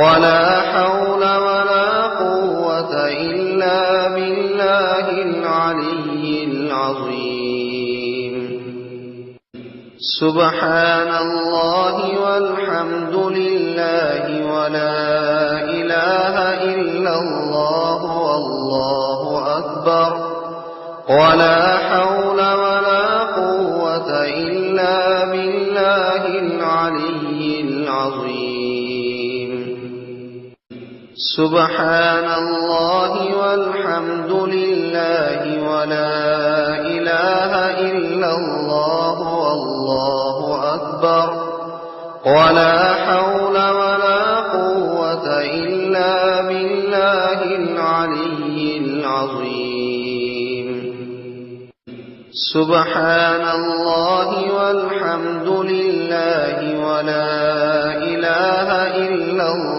ولا حول ولا قوة إلا بالله العلي العظيم. سبحان الله والحمد لله ولا إله إلا الله والله أكبر. ولا حول ولا قوة إلا بالله العلي العظيم. سبحان الله والحمد لله ولا إله إلا الله والله أكبر. ولا حول ولا قوة إلا بالله العلي العظيم. سبحان الله والحمد لله ولا